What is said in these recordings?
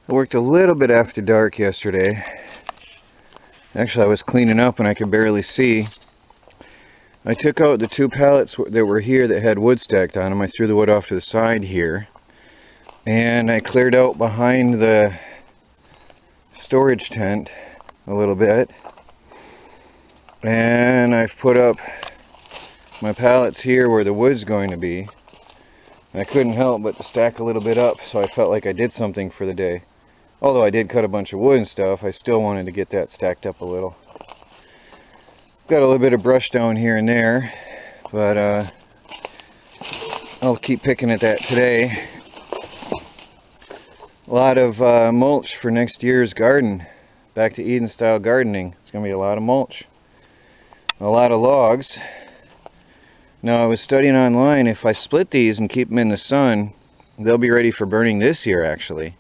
I worked a little bit after dark yesterday. Actually, I was cleaning up and I could barely see. I took out the 2 pallets that were here that had wood stacked on them. I threw the wood off to the side here. And I cleared out behind the storage tent a little bit. And I've put up my pallets here where the wood's going to be. And I couldn't help but to stack a little bit up, so I felt like I did something for the day. Although I did cut a bunch of wood and stuff, I still wanted to get that stacked up a little. Got a little bit of brush down here and there, but I'll keep picking at that today. A lot of mulch for next year's garden. Back to Eden style gardening. It's going to be a lot of mulch. A lot of logs. Now I was studying online, if I split these and keep them in the sun, they'll be ready for burning this year actually.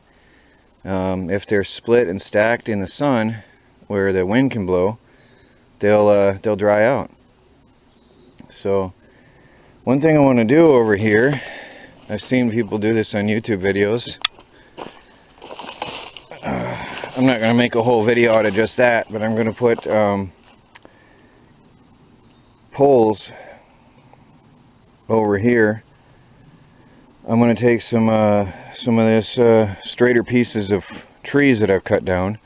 If they're split and stacked in the sun where the wind can blow, they'll dry out. So one thing I want to do over here, I've seen people do this on YouTube videos. I'm not going to make a whole video out of just that, but I'm going to put poles over here. I'm going to take some of this straighter pieces of trees that I've cut down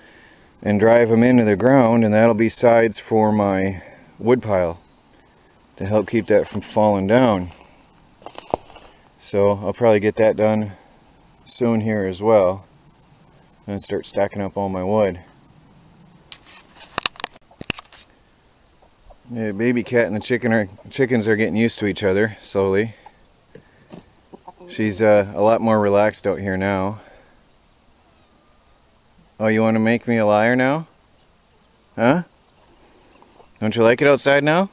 and drive them into the ground, and that'll be sides for my wood pile to help keep that from falling down. So I'll probably get that done soon here as well and start stacking up all my wood. Yeah, baby cat and the chickens are getting used to each other slowly. She's a lot more relaxed out here now. Oh, you want to make me a liar now? Huh? Don't you like it outside now?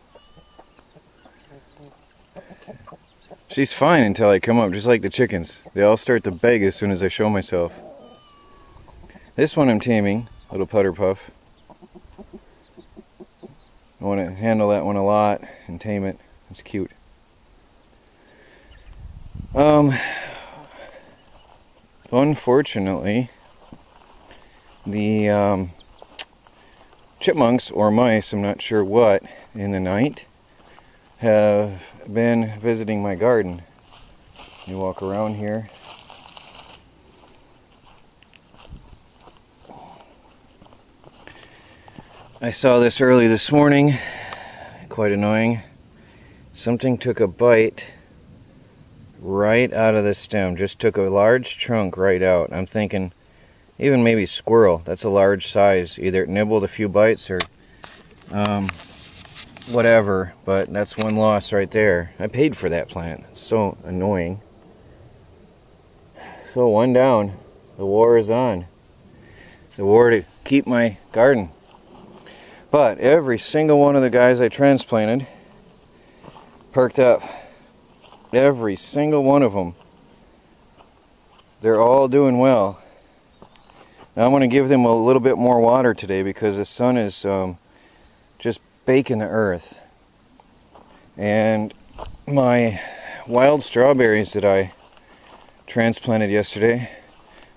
She's fine until I come up, just like the chickens. They all start to beg as soon as I show myself. This one I'm taming, little putter puff. I want to handle that one a lot and tame it. It's cute. Unfortunately, the chipmunks or mice, I'm not sure what, in the night have been visiting my garden. You walk around here. I saw this early this morning, quite annoying. Something took a bite right out of the stem, just took a large chunk right out. I'm thinking even maybe squirrel, that's a large size. Either it nibbled a few bites or whatever, but that's one loss right there. I paid for that plant. It's so annoying. So one down. The war is on. The war to keep my garden. But every single one of the guys I transplanted perked up. Every single one of them. They're all doing well. Now I'm going to give them a little bit more water today because the sun is just baking the earth. And my wild strawberries that I transplanted yesterday,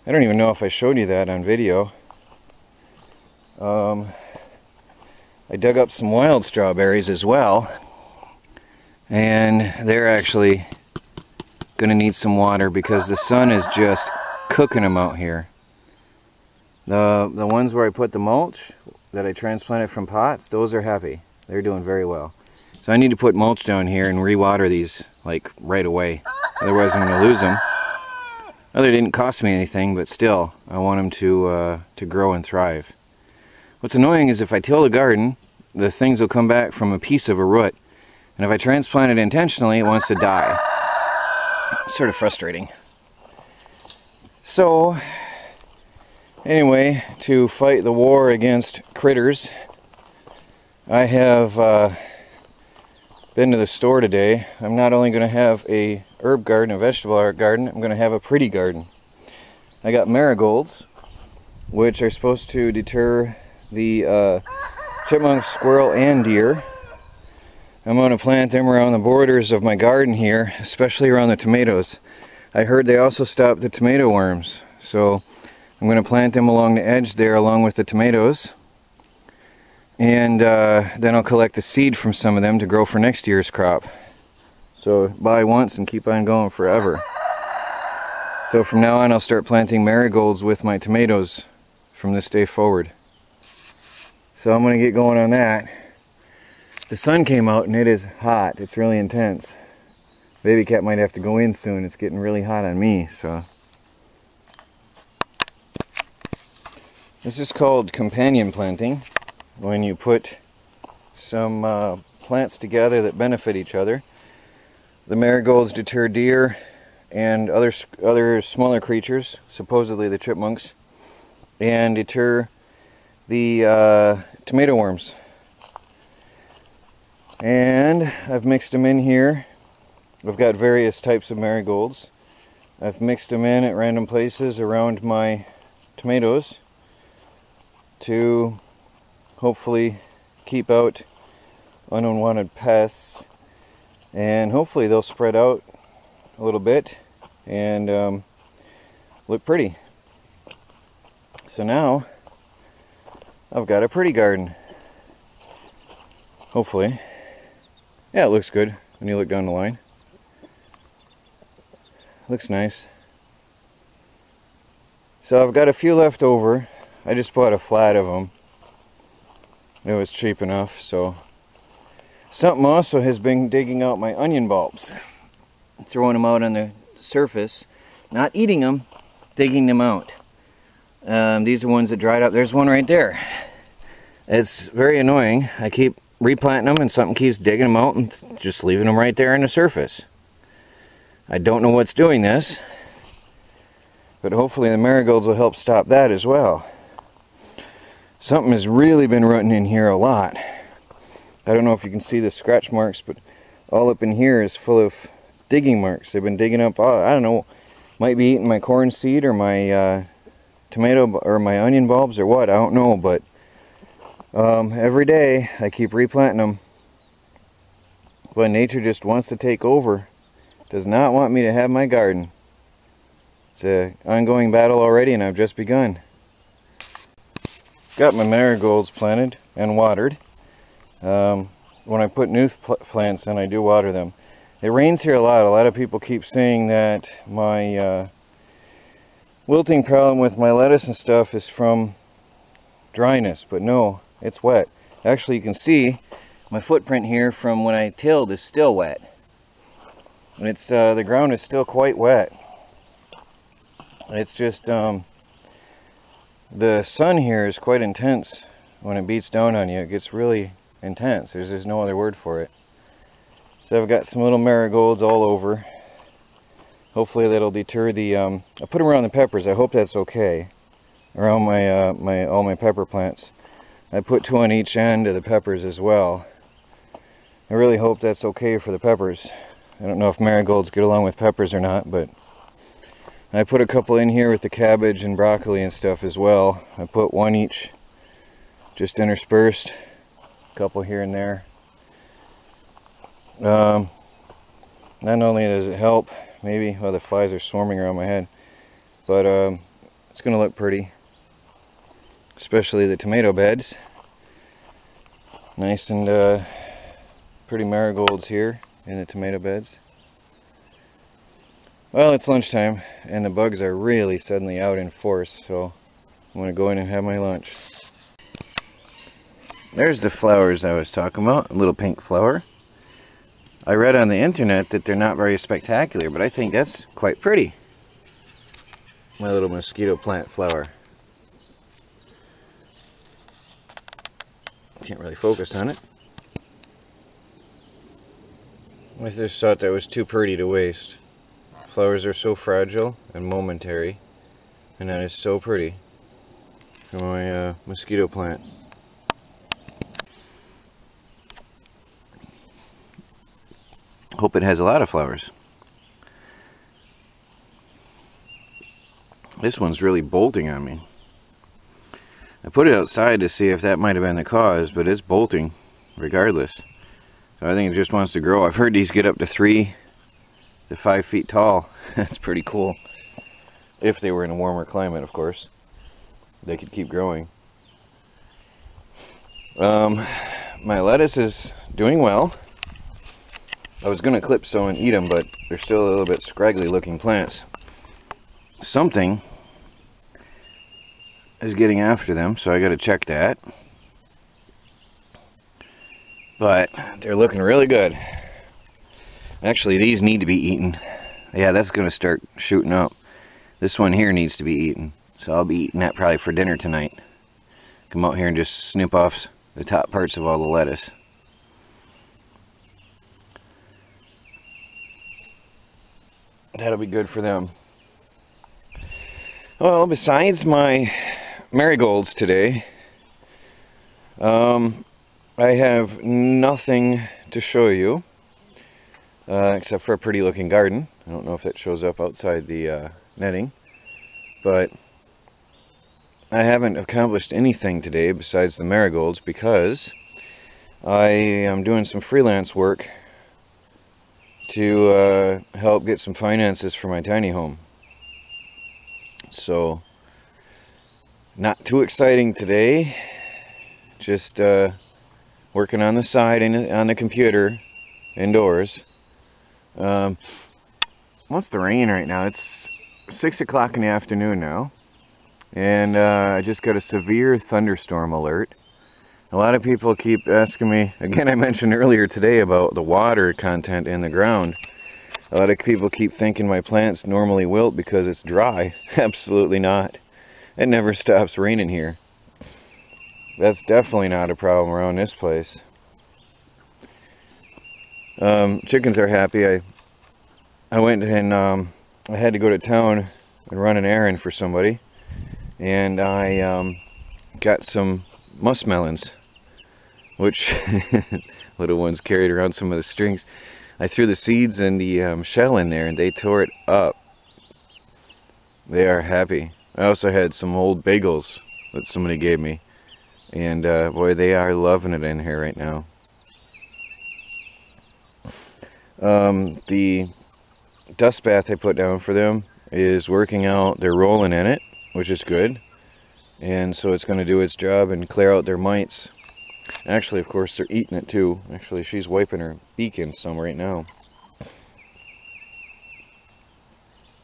I don't even know if I showed you that on video. I dug up some wild strawberries as well, and they're actually going to need some water because the sun is just cooking them out here. The ones where I put the mulch that I transplanted from pots, those are happy. They're doing very well. So I need to put mulch down here and re-water these like right away. Otherwise I'm going to lose them. Well, they didn't cost me anything, but still, I want them to grow and thrive. What's annoying is if I till the garden, the things will come back from a piece of a root. And if I transplant it intentionally, it wants to die. It's sort of frustrating. So, anyway, to fight the war against critters, I have been to the store today. I'm not only going to have a herb garden, a vegetable garden, I'm going to have a pretty garden. I got marigolds, which are supposed to deter the chipmunk, squirrel, and deer. I'm going to plant them around the borders of my garden here, especially around the tomatoes. I heard they also stop the tomato worms, so I'm going to plant them along the edge there along with the tomatoes. And then I'll collect the seed from some of them to grow for next year's crop. So buy once and keep on going forever. So from now on I'll start planting marigolds with my tomatoes from this day forward. So I'm going to get going on that. The sun came out and it is hot. It's really intense. Baby cat might have to go in soon. It's getting really hot on me. So this is called companion planting, when you put some plants together that benefit each other. The marigolds deter deer and other smaller creatures, supposedly the chipmunks, and deter the tomato worms. And I've mixed them in here. I've got various types of marigolds. I've mixed them in at random places around my tomatoes to hopefully keep out unwanted pests, and hopefully they'll spread out a little bit and look pretty. So now I've got a pretty garden. Hopefully. Yeah, it looks good when you look down the line. Looks nice. So I've got a few left over. I just bought a flat of them. It was cheap enough. So something also has been digging out my onion bulbs, throwing them out on the surface, not eating them, digging them out. These are ones that dried up. There's one right there. It's very annoying. I keep replanting them and something keeps digging them out and just leaving them right there on the surface. I don't know what's doing this, but hopefully the marigolds will help stop that as well. Something has really been rooting in here a lot. I don't know if you can see the scratch marks, but all up in here is full of digging marks. They've been digging up, I don't know, might be eating my corn seed or my tomato or my onion bulbs or what, I don't know, but every day I keep replanting them. But nature just wants to take over. Does not want me to have my garden. It's an ongoing battle already, and I've just begun. Got my marigolds planted and watered. When I put new plants in, I do water them. It rains here a lot. A lot of people keep saying that my wilting problem with my lettuce and stuff is from dryness, but no, it's wet. Actually, you can see my footprint here from when I tilled is still wet. And it's the ground is still quite wet. It's just the sun here is quite intense. When it beats down on you, it gets really intense. There's no other word for it. So I've got some little marigolds all over. Hopefully that'll deter the I put them around the peppers. I hope that's okay. Around my all my pepper plants. I put 2 on each end of the peppers as well. I really hope that's okay for the peppers. I don't know if marigolds get along with peppers or not, but I put a couple in here with the cabbage and broccoli and stuff as well. I put 1 each, just interspersed. A couple here and there. Not only does it help, maybe, well, the flies are swarming around my head, but it's going to look pretty. Especially the tomato beds. Nice and pretty marigolds here in the tomato beds. Well, it's lunchtime and the bugs are really suddenly out in force, so I'm going to go in and have my lunch. There's the flowers I was talking about, a little pink flower. I read on the internet that they're not very spectacular, but I think that's quite pretty. My little mosquito plant flower. Can't really focus on it. I just thought that was too pretty to waste. Flowers are so fragile and momentary, and that is so pretty for my mosquito plant. Hope it has a lot of flowers. This one's really bolting on me. I put it outside to see if that might have been the cause, but it's bolting regardless. So I think it just wants to grow. I've heard these get up to 3 to 5 feet tall. That's pretty cool. If they were in a warmer climate, of course. they could keep growing. My lettuce is doing well. I was going to clip some and eat them, but they're still a little bit scraggly looking plants. Something is getting after them, so I got to check that. But they're looking really good. Actually, these need to be eaten. Yeah, that's going to start shooting up. This one here needs to be eaten, so I'll be eating that probably for dinner tonight. Come out here and just snip off the top parts of all the lettuce. That'll be good for them. Well, besides my marigolds today, I have nothing to show you except for a pretty looking garden. I don't know if that shows up outside the netting, but I haven't accomplished anything today besides the marigolds because I am doing some freelance work to help get some finances for my tiny home. So, not too exciting today, just working on the side and on the computer indoors. What's the rain right now? It's 6 o'clock in the afternoon now, and I just got a severe thunderstorm alert. A lot of people keep asking me, again I mentioned earlier today about the water content in the ground. A lot of people keep thinking my plants normally wilt because it's dry. Absolutely not. It never stops raining here. That's definitely not a problem around this place. Chickens are happy. I went and I had to go to town and run an errand for somebody, and I got some muskmelons, which little ones carried around some of the strings. I threw the seeds and the shell in there, and they tore it up. They are happy. I also had some old bagels that somebody gave me, and boy, they are loving it in here right now. The dust bath I put down for them is working out. They're rolling in it, which is good, and so it's going to do its job and clear out their mites. Actually, of course, they're eating it too. Actually, she's wiping her beak in some right now.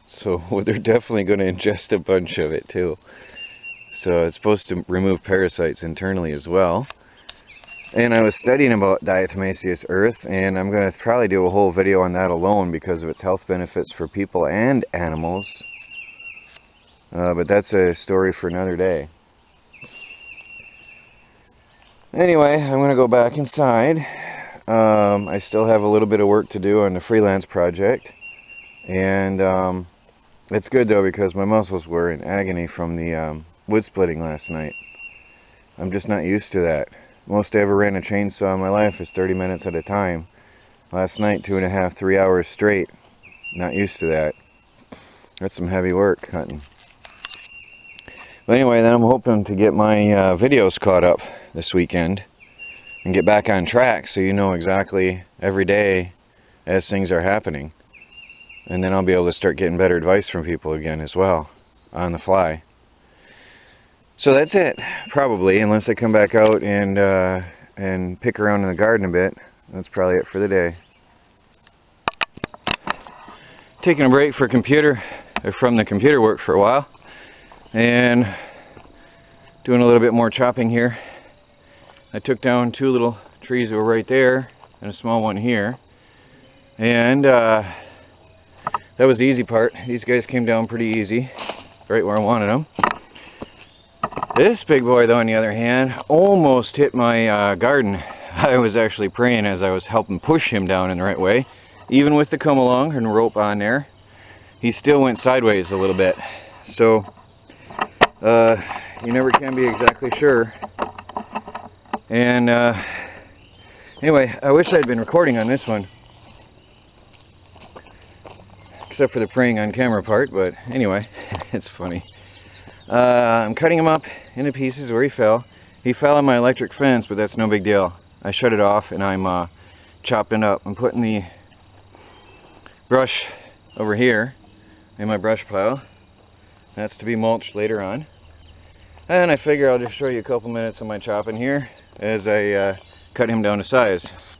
So they're definitely going to ingest a bunch of it too. So it's supposed to remove parasites internally as well. And I was studying about diatomaceous earth, and I'm going to probably do a whole video on that alone because of its health benefits for people and animals. But that's a story for another day. Anyway, I'm going to go back inside. I still have a little bit of work to do on the freelance project. And it's good though because my muscles were in agony from the wood splitting last night. I'm just not used to that. Most I ever ran a chainsaw in my life is 30 minutes at a time. Last night, 2.5, 3 hours straight. Not used to that. That's some heavy work cutting. But anyway, then I'm hoping to get my videos caught up this weekend and get back on track so you know exactly every day as things are happening. And then I'll be able to start getting better advice from people again as well, on the fly. So that's it, probably, unless I come back out and pick around in the garden a bit. That's probably it for the day. Taking a break from the computer work for a while, and doing a little bit more chopping here. I took down 2 little trees that were right there and a small one here, and that was the easy part. These guys came down pretty easy, right where I wanted them. This big boy though, on the other hand, almost hit my garden. I was actually praying as I was helping push him down in the right way. Even with the come along and rope on there, he still went sideways a little bit. So you never can be exactly sure. And anyway, I wish I'd been recording on this one, except for the praying on camera part, but anyway, it's funny. I'm cutting him up into pieces where he fell. He fell on my electric fence, but that's no big deal. I shut it off and I'm chopping up. I'm putting the brush over here in my brush pile. That's to be mulched later on. And I figure I'll just show you a couple minutes of my chopping here as I cut him down to size.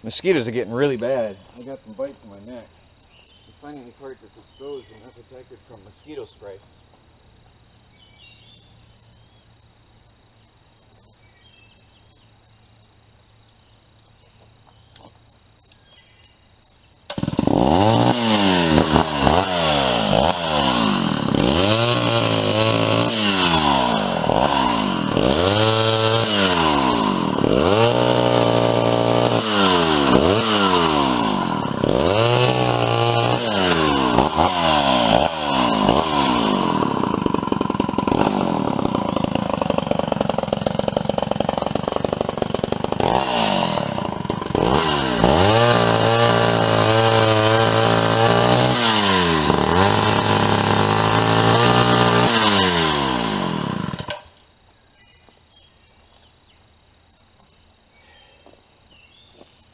Mosquitoes are getting really bad. I got some bites in my neck. If you find any part that's exposed and not protected from mosquito spray,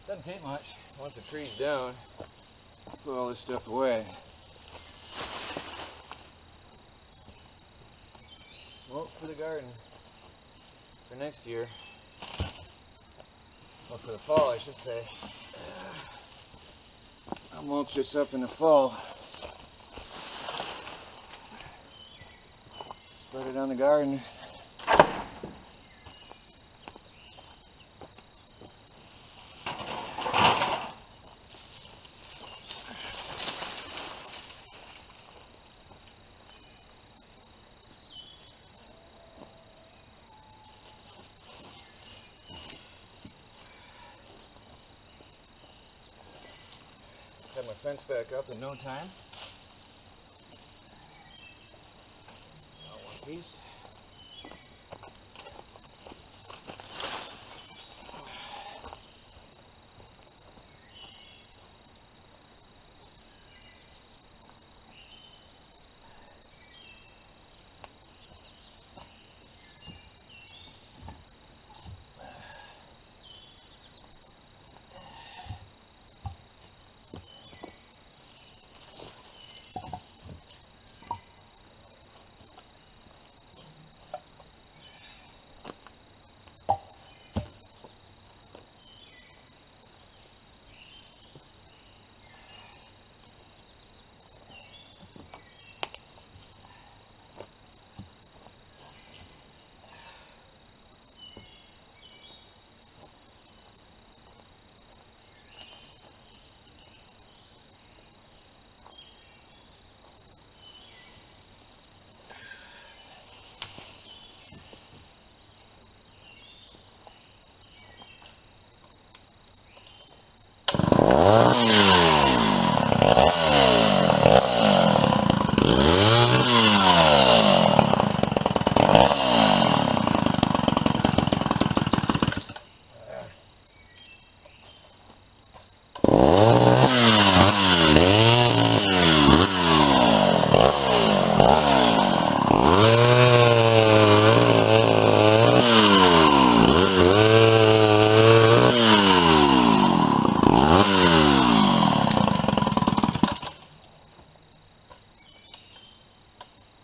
doesn't take much. Once the tree's down, put all this stuff away. Mulch for the garden for next year. Well, for the fall, I should say. I'll mulch this up in the fall. Spread it on the garden. Have my fence back up in no time. It's all one piece.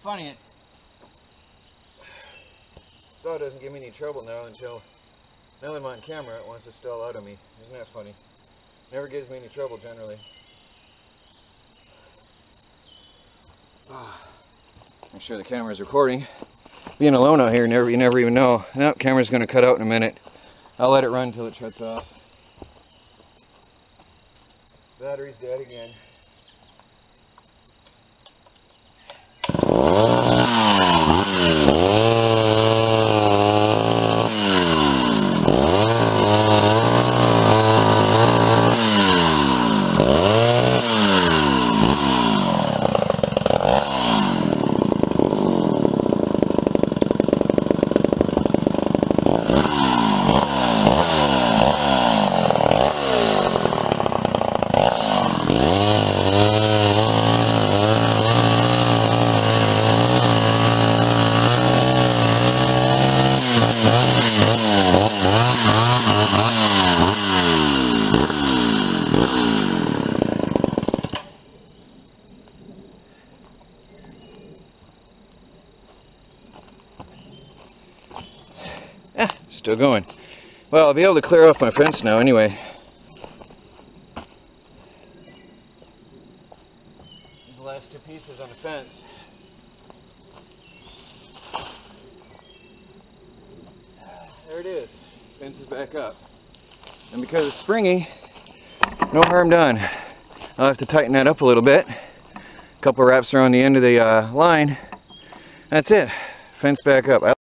Funny, it saw doesn't give me any trouble now until I'm on camera. It wants to stall out of me. Isn't that funny? Never gives me any trouble generally. Make sure the camera's recording. Being alone out here, you never even know. Nope, camera's going to cut out in a minute. I'll let it run until it shuts off. Battery's dead again. Still going. Well, I'll be able to clear off my fence now anyway. These last two pieces on the fence. There it is. Fence is back up. And because it's springy, no harm done. I'll have to tighten that up a little bit. A couple wraps around the end of the line. That's it. Fence back up. I